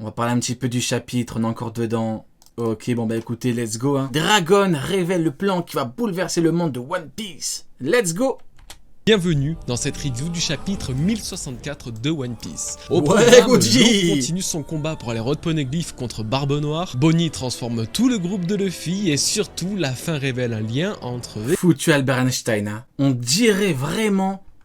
On va parler un petit peu du chapitre, on est encore dedans. Ok, bon bah écoutez, let's go. Hein. Dragon révèle le plan qui va bouleverser le monde de One Piece. Let's go. Bienvenue dans cette review du chapitre 1064 de One Piece. Ouais, programme, Goji Law continue son combat pour aller Road Poneglyph contre Barbe Noire. Bonnie transforme tout le groupe de Luffy et surtout la fin révèle un lien entre foutu Albert Einstein. Hein.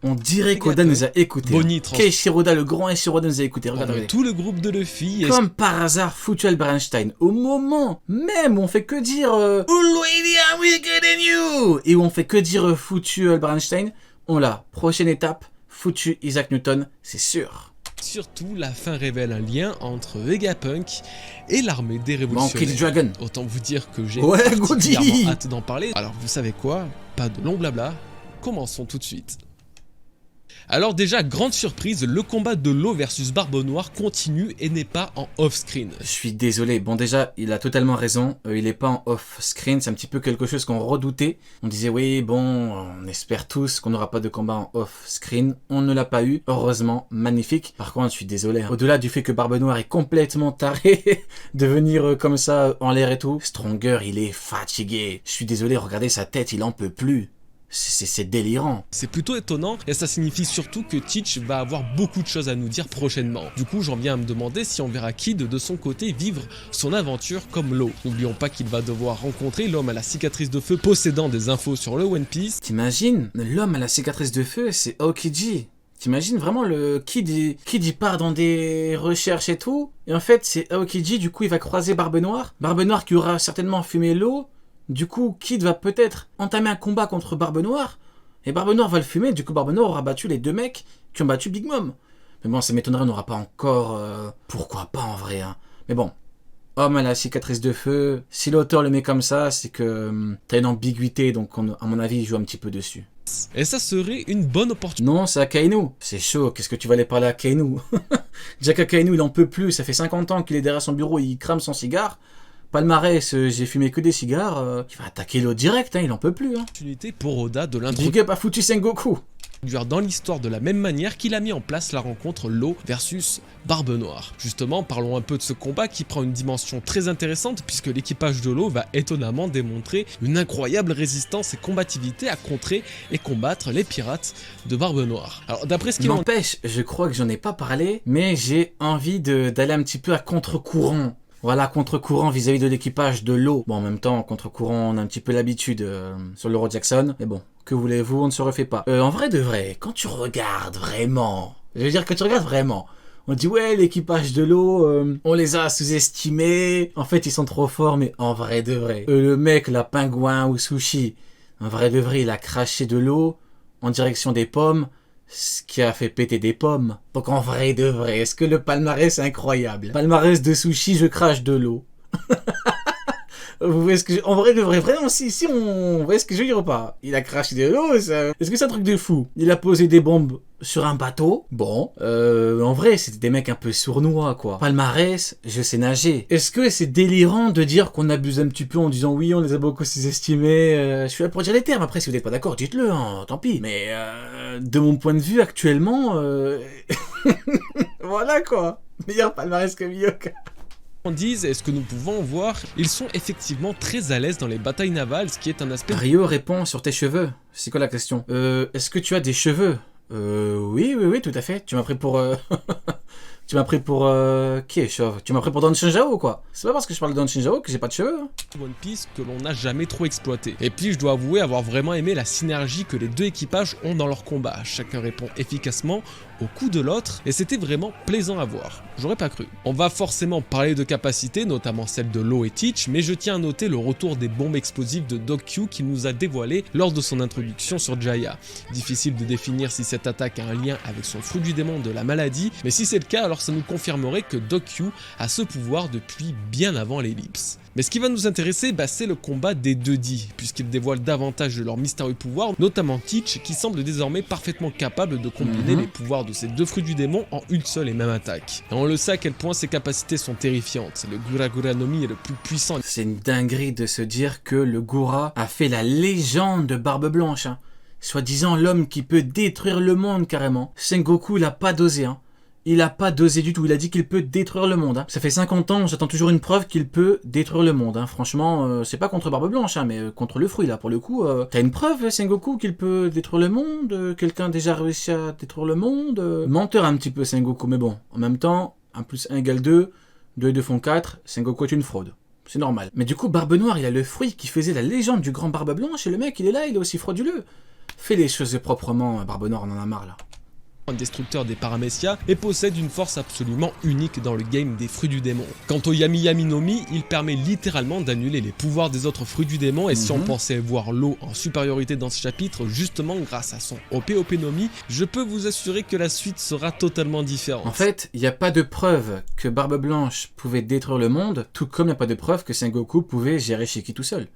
On dirait qu'Oda nous a écoutés. Bonnie Keishiroda, le grand Eshiroda nous a écoutés. Regardez. tout le groupe de Luffy. Comme par hasard, foutu Albert Einstein. Au moment même où on fait que dire et où on fait que dire foutu Albert Einstein, on l'a. Prochaine étape, foutu Isaac Newton, c'est sûr. Surtout, la fin révèle un lien entre Vegapunk et l'armée des révolutionnaires. Monkey Dragon. Autant vous dire que j'ai Goji particulièrement hâte d'en parler. Alors vous savez quoi? Pas de long blabla, commençons tout de suite. Alors déjà, grande surprise, le combat de Law versus Barbe Noire continue et n'est pas en off-screen. Je suis désolé, bon déjà, il a totalement raison, il est pas en off-screen, c'est un petit peu quelque chose qu'on redoutait. On disait oui, bon, on espère tous qu'on n'aura pas de combat en off-screen, on ne l'a pas eu, heureusement, magnifique. Par contre, je suis désolé, hein. Au-delà du fait que Barbe Noire est complètement taré de venir comme ça en l'air et tout, Stronger, il est fatigué. Je suis désolé, regardez sa tête, il en peut plus. C'est délirant. C'est plutôt étonnant et ça signifie surtout que Teach va avoir beaucoup de choses à nous dire prochainement. Du coup, j'en viens à me demander si on verra Kid de son côté vivre son aventure comme Law. N'oublions pas qu'il va devoir rencontrer l'homme à la cicatrice de feu possédant des infos sur le One Piece. T'imagines, l'homme à la cicatrice de feu, c'est Aokiji. T'imagines vraiment le Kid il part dans des recherches et tout. Et en fait, c'est Aokiji, du coup, il va croiser Barbe Noire. Barbe Noire qui aura certainement fumé Law. Du coup, Kid va peut-être entamer un combat contre Barbe Noire, et Barbe Noire va le fumer, du coup Barbe Noire aura battu les deux mecs qui ont battu Big Mom. Mais bon, ça m'étonnerait, on n'aura pas encore... Pourquoi pas en vrai, hein. Mais bon, homme à la cicatrice de feu, si l'auteur le met comme ça, c'est que t'as une ambiguïté, donc à mon avis, il joue un petit peu dessus. Et ça serait une bonne opportunité. Non, c'est Akainu. C'est chaud, qu'est-ce que tu vas aller parler à Akainu? Jack Akainu, il en peut plus, ça fait 50 ans qu'il est derrière son bureau, il crame son cigare. Palmarès, j'ai fumé que des cigares, il va attaquer l'autre direct, hein, il en peut plus. Hein. Opportunité pour Oda de Big l'introduire up à foutu Sengoku. dans l'histoire de la même manière qu'il a mis en place la rencontre Law versus Barbe Noire. Justement, parlons un peu de ce combat qui prend une dimension très intéressante puisque l'équipage de Law va étonnamment démontrer une incroyable résistance et combativité à contrer et combattre les pirates de Barbe Noire. Alors d'après ce qu'il n'empêche, je crois que j'en ai pas parlé, mais j'ai envie d'aller un petit peu à contre-courant. Voilà, contre-courant vis-à-vis de l'équipage de Law. Bon, en même temps, contre-courant, on a un petit peu l'habitude sur l'Euro Jackson. Mais bon, que voulez-vous, on ne se refait pas. En vrai de vrai, quand tu regardes vraiment... Je veux dire, quand tu regardes vraiment... On dit, ouais, l'équipage de Law, on les a sous-estimés. En fait, ils sont trop forts, mais en vrai de vrai. Le mec, la pingouin ou sushi, en vrai de vrai, il a craché de l'eau en direction des pommes. Ce qui a fait péter des pommes. Donc en vrai de vrai, est-ce que le palmarès est incroyable? Palmarès de sushi, je crache de l'eau. Vous voyez ce que en vrai de vrai, vraiment, si on... Vous voyez ce que je veux dire ou pas? Il a craché de l'eau, ça... Est-ce que c'est un truc de fou? Il a posé des bombes sur un bateau. Bon, en vrai, c'était des mecs un peu sournois, quoi. Palmarès, je sais nager. Est-ce que c'est délirant de dire qu'on abuse un petit peu en disant oui, on les a beaucoup sous-estimés? Je suis là pour dire les termes. Après, si vous n'êtes pas d'accord, dites-le, hein, tant pis. Mais de mon point de vue, actuellement, voilà, quoi. Meilleur palmarès que Miyoka. Disent et ce que nous pouvons voir, ils sont effectivement très à l'aise dans les batailles navales, ce qui est un aspect... Rio répond sur tes cheveux. C'est quoi la question? Est-ce que tu as des cheveux? Oui, tout à fait. Tu m'as pris pour... Tu m'as pris pour... Qui est chauve? Tu m'as pris pour Don Shinjao ou quoi? C'est pas parce que je parle de Don Shinjao que j'ai pas de cheveux, hein. One Piece que l'on n'a jamais trop exploité. Et puis je dois avouer avoir vraiment aimé la synergie que les deux équipages ont dans leur combat. Chacun répond efficacement au coup de l'autre et c'était vraiment plaisant à voir. J'aurais pas cru. On va forcément parler de capacité, notamment celle de Law et Teach, mais je tiens à noter le retour des bombes explosives de Doc Q qu'il nous a dévoilé lors de son introduction sur Jaya. Difficile de définir si cette attaque a un lien avec son fruit du démon de la maladie, mais si c'est le cas, alors ça nous confirmerait que Doc Q a ce pouvoir depuis bien avant l'ellipse. Mais ce qui va nous intéresser, c'est le combat des deux dits, puisqu'ils dévoilent davantage de leur mystérieux pouvoir, notamment Teach, qui semble désormais parfaitement capable de combiner les pouvoirs de ces deux fruits du démon en une seule et même attaque. Et on le sait à quel point ses capacités sont terrifiantes, le Gura Gura no Mi est le plus puissant. C'est une dinguerie de se dire que le Gura a fait la légende de Barbe Blanche, hein. Soi-disant l'homme qui peut détruire le monde carrément. Sengoku l'a pas dosé, hein. il a pas dosé du tout. Il a dit qu'il peut détruire le monde. Hein. Ça fait 50 ans, j'attends toujours une preuve qu'il peut détruire le monde. Hein. Franchement, c'est pas contre Barbe Blanche, hein, mais contre le fruit là. Pour le coup, t'as une preuve, Sengoku, qu'il peut détruire le monde? Quelqu'un a déjà réussi à détruire le monde? Menteur un petit peu, Sengoku, mais bon. En même temps, 1 + 1 = 2, 2 et 2 font 4. Sengoku est une fraude. C'est normal. Mais du coup, Barbe Noire, il a le fruit qui faisait la légende du grand Barbe Blanche, et le mec, il est là, il est aussi frauduleux. Fais les choses proprement, Barbe Noire, on en a marre là. Un destructeur des Paramecia et possède une force absolument unique dans le game des fruits du démon. Quant au Yami Yami no Mi, il permet littéralement d'annuler les pouvoirs des autres fruits du démon et si on pensait voir l'eau en supériorité dans ce chapitre, justement grâce à son OP no Mi, je peux vous assurer que la suite sera totalement différente. En fait, il n'y a pas de preuve que Barbe Blanche pouvait détruire le monde, tout comme il n'y a pas de preuve que Sengoku pouvait gérer Shiki tout seul.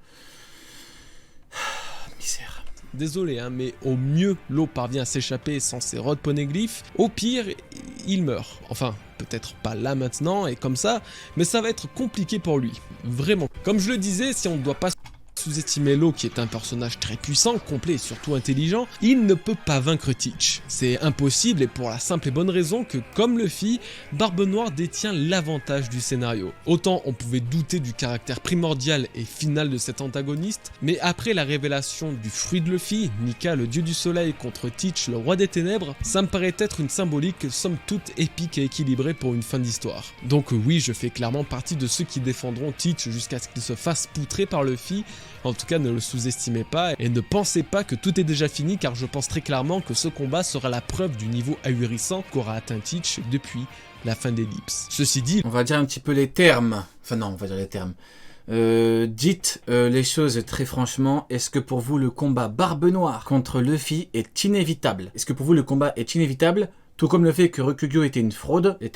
Misère. Désolé, hein, mais au mieux, l'eau parvient à s'échapper sans ses rods poneglyphes. Au pire, il meurt. Enfin, peut-être pas là maintenant et comme ça, mais ça va être compliqué pour lui. Vraiment. Comme je le disais, si on ne doit pas sous-estimer Law, qui est un personnage très puissant, complet et surtout intelligent, il ne peut pas vaincre Teach. C'est impossible et pour la simple et bonne raison que, comme Luffy, Barbe Noire détient l'avantage du scénario. Autant on pouvait douter du caractère primordial et final de cet antagoniste, mais après la révélation du fruit de Luffy, Nika le dieu du soleil contre Teach le roi des ténèbres, ça me paraît être une symbolique somme toute épique et équilibrée pour une fin d'histoire. Donc oui, je fais clairement partie de ceux qui défendront Teach jusqu'à ce qu'il se fasse poutrer par Luffy. En tout cas, ne le sous-estimez pas et ne pensez pas que tout est déjà fini car je pense très clairement que ce combat sera la preuve du niveau ahurissant qu'aura atteint Teach depuis la fin d'Ellipse. Ceci dit, on va dire un petit peu les termes. Enfin non, on va dire les termes. Dites les choses très franchement. Est-ce que pour vous le combat Barbe Noire contre Luffy est inévitable? Est-ce que pour vous le combat est inévitable? Tout comme le fait que Rokugyo était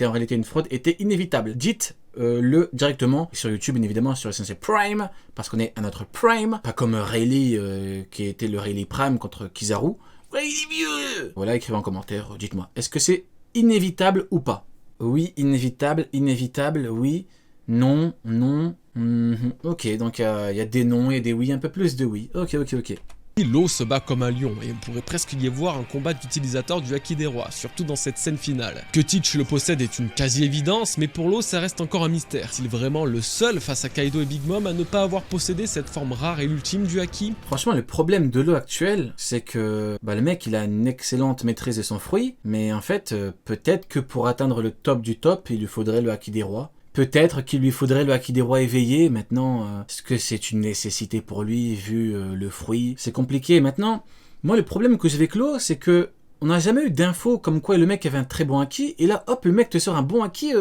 en réalité une fraude, était inévitable. Dites le directement sur YouTube, bien évidemment, sur le Sensei Prime, parce qu'on est à notre Prime, pas comme Rayleigh qui était le Rayleigh Prime contre Kizaru. Rayleigh vieux. Voilà, écrivez en commentaire, dites-moi, est-ce que c'est inévitable ou pas? Oui, inévitable, oui, non, non. Ok, donc il y a des non et des oui, un peu plus de oui. Ok. Law se bat comme un lion et on pourrait presque y voir un combat d'utilisateur du Haki des Rois, surtout dans cette scène finale. Que Teach le possède est une quasi-évidence, mais pour Law ça reste encore un mystère. Est-il vraiment le seul face à Kaido et Big Mom à ne pas avoir possédé cette forme rare et ultime du Haki? Franchement, le problème de Law actuel, c'est que le mec il a une excellente maîtrise de son fruit, mais en fait, peut-être que pour atteindre le top du top, il lui faudrait le Haki des Rois. Peut-être qu'il lui faudrait le Haki des Rois éveillé. Maintenant, est-ce que c'est une nécessité pour lui, vu le fruit? C'est compliqué. Maintenant, moi, le problème que j'ai avec Law, c'est que on n'a jamais eu d'infos comme quoi le mec avait un très bon Haki, et là, hop, le mec te sort un bon Haki,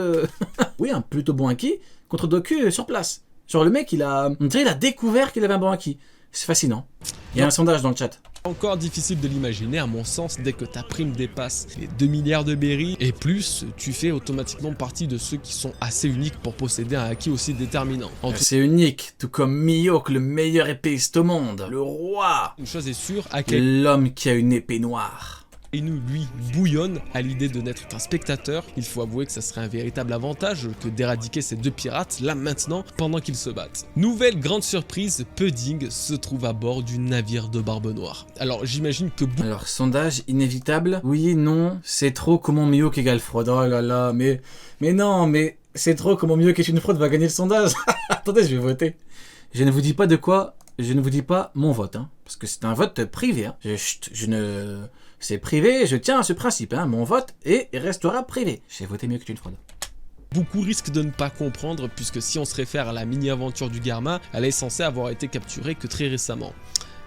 oui, un plutôt bon Haki, contre Doku sur place. Genre, le mec, on dirait qu'il a découvert qu'il avait un bon Haki. C'est fascinant. Il y a un sondage dans le chat. Encore difficile de l'imaginer à mon sens, dès que ta prime dépasse les 2 milliards de berries et plus, tu fais automatiquement partie de ceux qui sont assez uniques pour posséder un Haki aussi déterminant. C'est unique, tout comme Mihawk, le meilleur épéiste au monde, le roi. Une chose est sûre, l'homme qui a une épée noire. Et nous, lui, bouillonne à l'idée de n'être qu'un spectateur. Il faut avouer que ça serait un véritable avantage que d'éradiquer ces 2 pirates, là maintenant, pendant qu'ils se battent. Nouvelle grande surprise, Pudding se trouve à bord du navire de Barbe Noire. Alors j'imagine que... Alors, sondage inévitable, oui, non, c'est trop comment Mihawk égale fraude. Oh là là, mais non, mais c'est trop comment Mihawk est une fraude va gagner le sondage. Attendez, je vais voter. Je ne vous dis pas de quoi, je ne vous dis pas mon vote, hein, parce que c'est un vote privé. Hein. C'est privé, je tiens à ce principe, hein, mon vote restera privé. J'ai voté mieux que une fraude. Beaucoup risquent de ne pas comprendre puisque si on se réfère à la mini-aventure du Garma, elle est censée avoir été capturée que très récemment.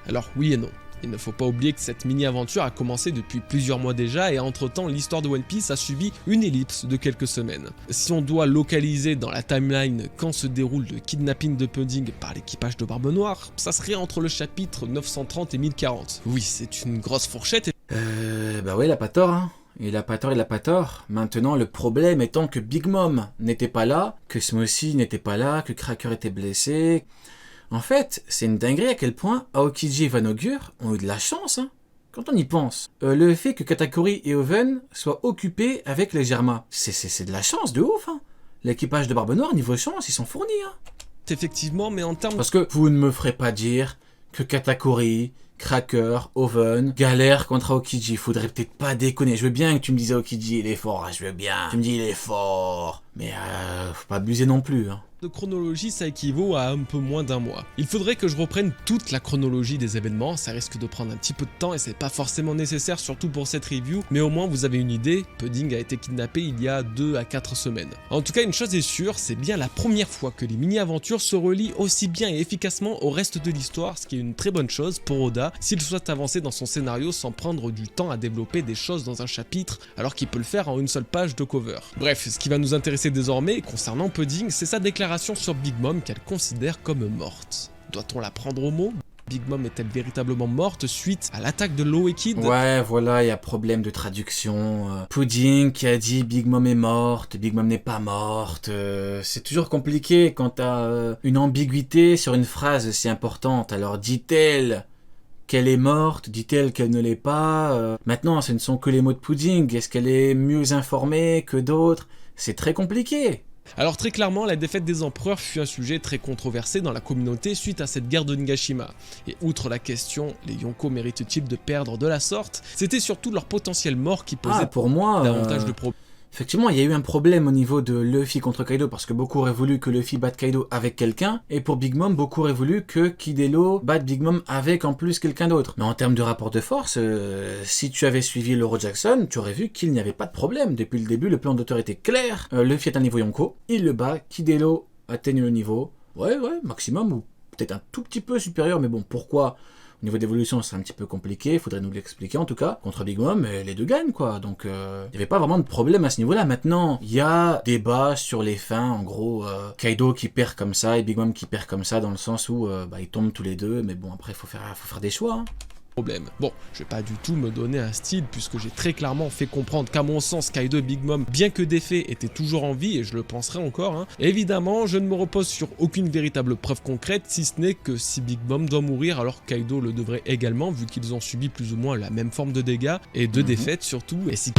Alors oui et non. Il ne faut pas oublier que cette mini-aventure a commencé depuis plusieurs mois déjà et entre-temps l'histoire de One Piece a subi une ellipse de quelques semaines. Si on doit localiser dans la timeline quand se déroule le kidnapping de Pudding par l'équipage de Barbe Noire, ça serait entre le chapitre 930 et 1040. Oui, c'est une grosse fourchette et... Bah ouais, il a pas tort, hein. Il a pas tort. Maintenant, le problème étant que Big Mom n'était pas là, que Smoothie n'était pas là, que Cracker était blessé... En fait, c'est une dinguerie à quel point Aokiji et Vanogure ont eu de la chance, hein. Quand on y pense. Le fait que Katakuri et Oven soient occupés avec les Germa, c'est de la chance de ouf, hein. L'équipage de Barbe Noire, niveau chance, ils sont fournis, hein. Effectivement, mais en termes... Parce que vous ne me ferez pas dire que Katakuri, Cracker, Oven, galère contre Aokiji. Faudrait peut-être pas déconner. Je veux bien que tu me dises Aokiji, il est fort. Je veux bien. Tu me dis il est fort. Mais faut pas abuser non plus. Hein. De chronologie, ça équivaut à un peu moins d'un mois. Il faudrait que je reprenne toute la chronologie des événements, ça risque de prendre un petit peu de temps et c'est pas forcément nécessaire, surtout pour cette review, mais au moins vous avez une idée, Pudding a été kidnappé il y a 2 à 4 semaines. En tout cas, une chose est sûre, c'est bien la première fois que les mini-aventures se relient aussi bien et efficacement au reste de l'histoire, ce qui est une très bonne chose pour Oda, s'il souhaite avancer dans son scénario sans prendre du temps à développer des choses dans un chapitre, alors qu'il peut le faire en une seule page de cover. Bref, ce qui va nous intéresser désormais, concernant Pudding, c'est sa déclaration sur Big Mom qu'elle considère comme morte. Doit-on la prendre au mot ? Big Mom est-elle véritablement morte suite à l'attaque de Law et Kid ? Ouais, voilà, il y a problème de traduction. Pudding qui a dit Big Mom est morte, Big Mom n'est pas morte. C'est toujours compliqué quand t'as une ambiguïté sur une phrase si importante. Alors dit-elle qu'elle est morte, dit-elle qu'elle ne l'est pas. Maintenant, ce ne sont que les mots de Pudding. Est-ce qu'elle est mieux informée que d'autres ? C'est très compliqué. Alors très clairement, la défaite des empereurs fut un sujet très controversé dans la communauté suite à cette guerre de Nigashima. Et outre la question, les Yonko méritent-ils de perdre de la sorte, c'était surtout leur potentielle mort qui posait pour moi, davantage de problèmes. Effectivement, il y a eu un problème au niveau de Luffy contre Kaido parce que beaucoup auraient voulu que Luffy batte Kaido avec quelqu'un et pour Big Mom, beaucoup auraient voulu que Kid et Law batte Big Mom avec en plus quelqu'un d'autre. Mais en termes de rapport de force, si tu avais suivi l'Euro Jackson, tu aurais vu qu'il n'y avait pas de problème. Depuis le début, le plan d'auteur était clair. Luffy est un niveau Yonko, il le bat, Kid et Law atteignent le niveau. Ouais, maximum ou peut-être un tout petit peu supérieur, mais bon, pourquoi ? Au niveau d'évolution, c'est un petit peu compliqué, il faudrait nous l'expliquer en tout cas. Contre Big Mom, les deux gagnent quoi, donc il n'y avait pas vraiment de problème à ce niveau-là. Maintenant, il y a débat sur les fins, en gros, Kaido qui perd comme ça et Big Mom qui perd comme ça, dans le sens où ils tombent tous les deux, mais bon, après, faut faire des choix. Hein. Bon, je vais pas du tout me donner un style puisque j'ai très clairement fait comprendre qu'à mon sens Kaido et Big Mom, bien que défaits, étaient toujours en vie et je le penserai encore. Hein. Évidemment, je ne me repose sur aucune véritable preuve concrète si ce n'est que si Big Mom doit mourir alors Kaido le devrait également vu qu'ils ont subi plus ou moins la même forme de dégâts et de défaites surtout et si...